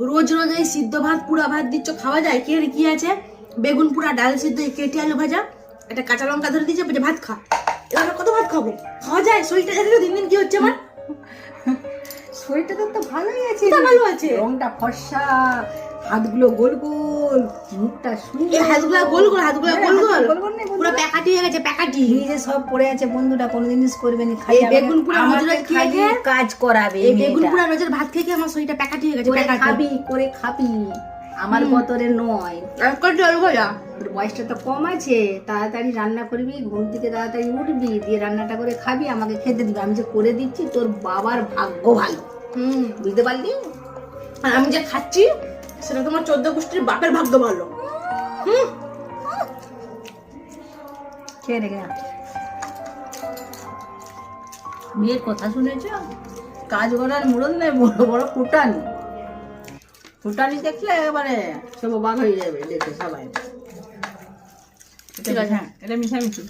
রোজ রোজ এই সিদ্ধ ভাত পুরা ভাত দিচ্ছ, খাওয়া যায়? কি আছে? বেগুন পুরা, ডাল সিদ্ধ, কেটে আলু ভাজা, একটা কাঁচা লঙ্কা ধরে দিচ্ছে, বলছে ভাত খা। এবার কত ভাত খাবো? খাওয়া যায়? শরীরটা জানি দিন দিন কি হচ্ছে আমার। শরীরটা তো ভালোই আছে, ভালো আছে, রংটা ফর্সা, হাতগুলো গোল গোল, মুখটা সুন্দর, হাতগুলা গোল গোল, হাতগুলা গোল গোল, পুরো প্যাকাটি হয়ে গেছে, প্যাকাটি। নিজে সব পড়ে আছে, বন্ধুটা কোনো জিনিস করবে না, খাই বেগুন পুরা আমাকে খালি কাজ করাবে। এই বেগুন পুরা রোজের ভাত খেয়ে আমার শরীরটা প্যাকাটি হয়ে গেছে, প্যাকাটি। খাবি করে খাবি, আমার বতরে নয়। কাটি আলু ভাজা, বয়সটা তো কম আছে, তাড়াতাড়ি রান্না করবি, ঘুম থেকে তাড়াতাড়ি উঠবি, দিয়ে রান্নাটা করে খাবি, আমাকে খেতে দিবি। আমি যে করে দিচ্ছি, তোর বাবার ভাগ্য ভালো, বুঝতে পারলি? আর আমি যে খাচ্ছি সেটা তোমার 14 গোষ্ঠীর বাপের ভাগ্য ভালো। খেয়ে রেখে মেয়ের কথা শুনেছ? কাজ করার মুরদ নেই, বড় বড় ফুটানি, ফুটানি দেখলে এবারে সব অবাক হয়ে যাবে দেখে সবাই। ঠিক আছে, হ্যাঁ, এটা মিশামিশি।